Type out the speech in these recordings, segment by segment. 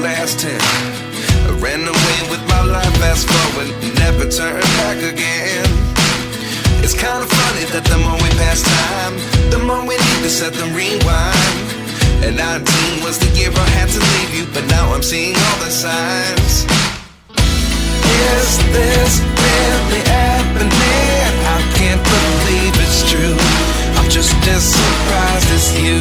last 10. I ran away with my life, fast forward, never turn back again. It's kinda funny that the more we pass time, the more we need to set them rewind. And 19 was the year I had to leave you, but now I'm seeing all the signs. Is this really happening? I can't believe it's true. I'm just as surprised as you.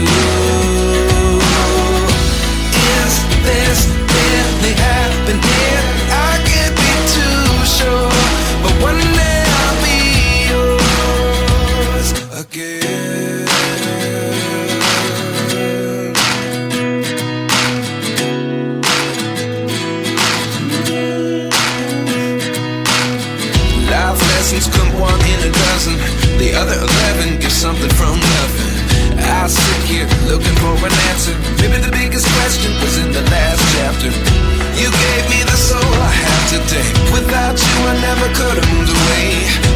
Is this really happening? I can't be too sure, but one day I'll be yours again. Life lessons come one in a dozen. The other 11 get something from nothing. I sit here looking for an answer. Maybe the biggest question was in the last chapter. You gave me the soul I have today. Without you I never could have moved away.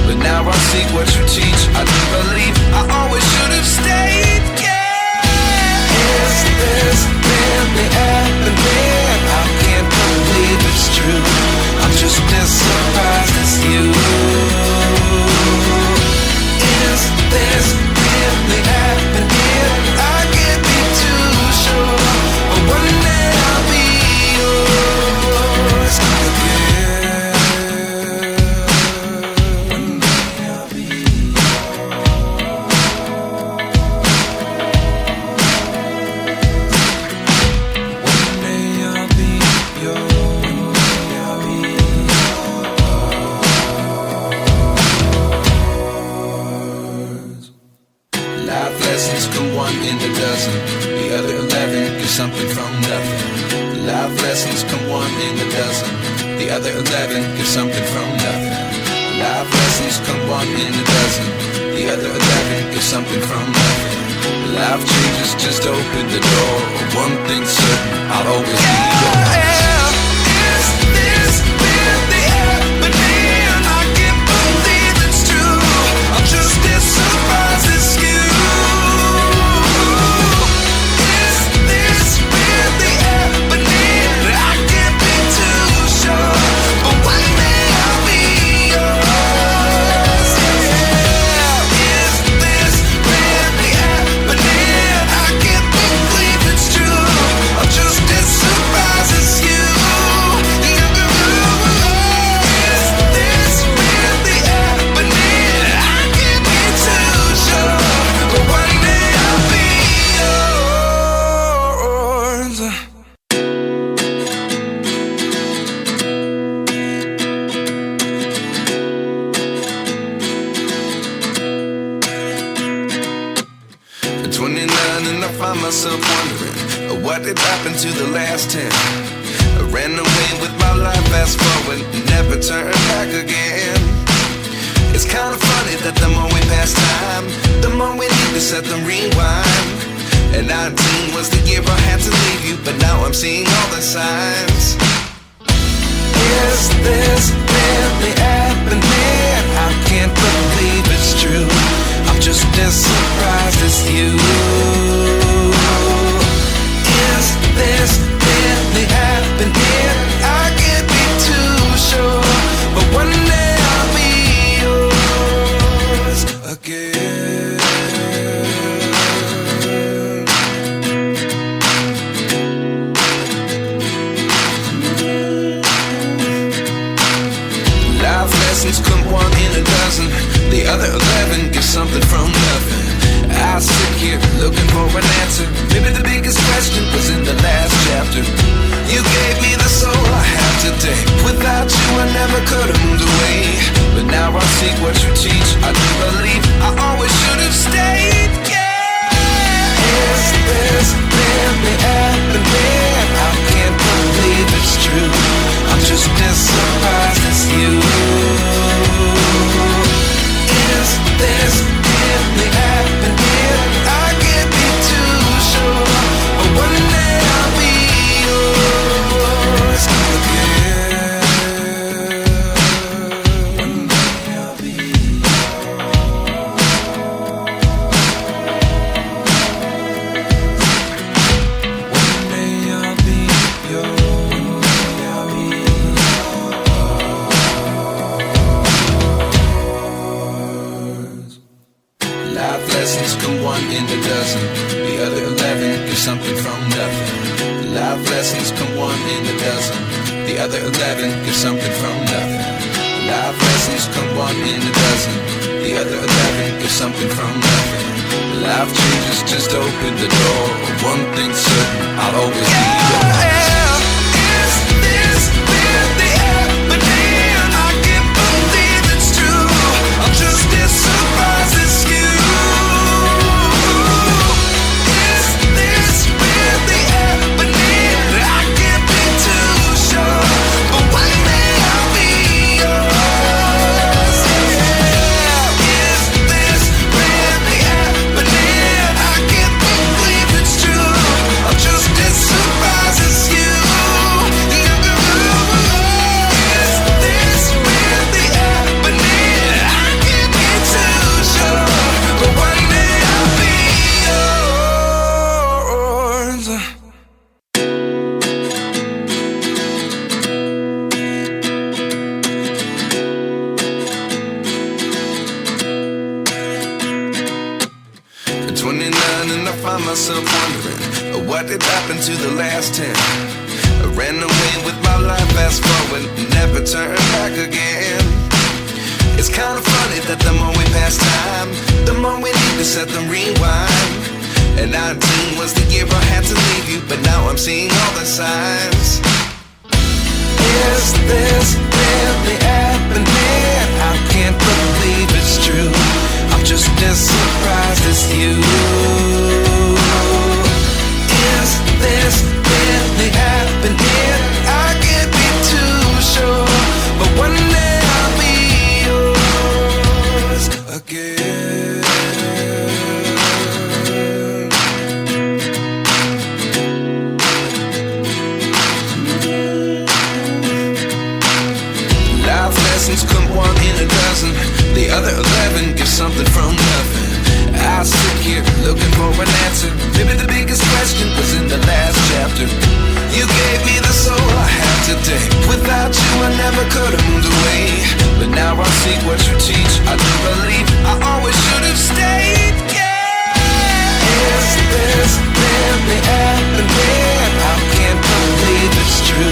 But now I see what you teach. I do believe I always should have stayed. Yeah. Is this really happening? I can't believe it's true. I'm just as surprised as you. Is this really happening? I can't be too sure, but one day I'll be yours again. One day I'll be yours. One day I'll be yours. One day I'll be yours. Life lessons come one in a dozen. The other 11 get something from nothing. Life lessons come one in a dozen. The other 11 get something from nothing. Life lessons come one in a dozen. The other 11 get something from nothing. Life changes just open the door. One thing's certain, I'll always be yours. Is this really happening? I can't believe it's true. I'm just as surprised as you. Is this really happening? I can't be too sure, but one day I'll be yours. Yeah. Is this really happening? I can't believe it's true. I'm just as surprised as you. Is this really happening? I can't be too sure, but one day I'll be yours. 29 and I find myself wondering what did happen to the last 10. I ran away with my life, fast forward, never turn back again. It's kinda funny that the more we pass time, the more we need to set them rewind. And 19 was the year I had to leave you, but now I'm seeing all the signs. Is this really happening? I can't believe it's true. I'm just as surprised as you. Is this really happening? I can't be too sure, but one day I'll be yours again. Life lessons come one in a dozen. The other 11 get something from nothing. I sit here looking for an answer. Maybe the biggest question was in the last chapter. You gave me the soul I have today. Without you I never could have moved away. But now I see what you teach. I do believe I always should have stayed. Yeah. Is this really happening? I can't believe it's true. I'm just as surprised as you. Is this really happening? I can't be too sure, but one day I'll be yours again. One day I'll be yours. come one in a dozen. The other 11 give something from nothing. Life lessons come one in a dozen. The other 11 give something from nothing. Life changes just open the door. One thing's certain, I'll always be yours. Is this really happening? I can't believe it's true. I'm just as surprised as you. Is this really happening? I can't be too sure, but one day I'll be yours. Is this really happening? I can't believe it's true. I'm just as surprised as you. Is this really happening? I can't be too sure, but one day I'll be yours. At 29 and I find myself wondering, what did happen to the last 10? I ran away with my life, fast forward, never turn back again. It's kind of funny that the more we pass time, the more we need to set the rewind. And 19 was the year I had to leave you, but now I'm seeing all the signs. Is this really happening? I can't believe it's true. I'm just as surprised as you. Is this really happening? I can't be too sure, but one day I'll be yours again. Life lessons come one in a dozen. The other 11 give something from nothing. I sit here looking for an answer. Maybe the biggest question was in the last chapter. You gave me the soul I have today. Without you I never could have moved away. But now I see what you teach. I do believe I always should have stayed. Yeah. Is this really happening? I can't believe it's true.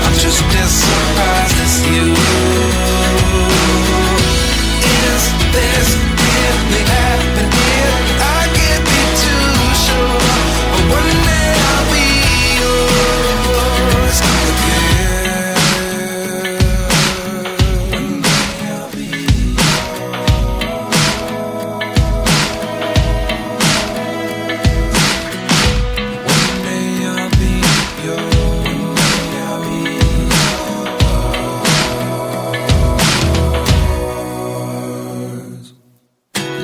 I'm just as surprised as you. Is this really happening? I can't be too sure, but one day I'll be yours again. One day I'll be yours. One day I'll be yours. One day I'll be yours.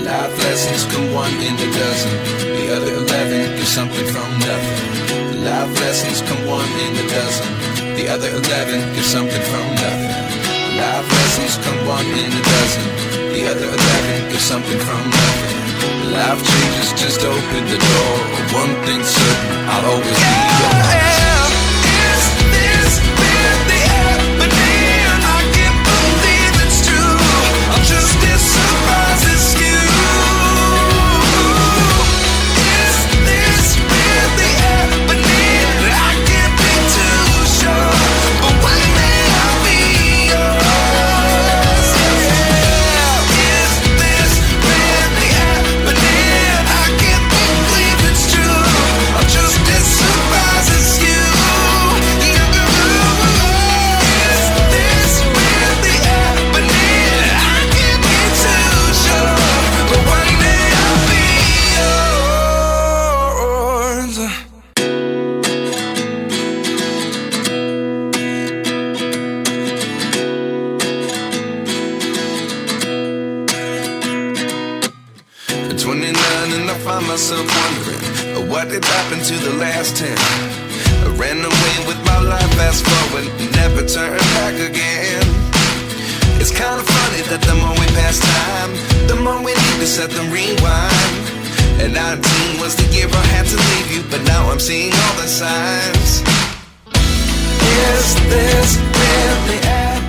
Life lessons come one in a dozen. The other 11 give something from nothing. Life lessons come one in a dozen. The other 11 give something from nothing. Life lessons come one in a dozen. The other 11 give something from nothing. Life changes just open the door. One thing's certain, I'll always be yours. Is this really happening? I can't believe it's true. I'm just as surprised as you. Is this really happening? I can't be too sure, but one day I'll be yours. Is this really happening? I can't believe it's true. I'm just as surprised as you. Is this really happening? I can't be too sure, but one day I'll be yours. At 29 and I find myself wondering, what did happen to the last 10? I ran away with my life, fast forward, never turn back again. It's kind of funny that the more we pass time, the more we need to set the rewind. And 19 was the year I had to leave you, but now I'm seeing all the signs. Is this really happening?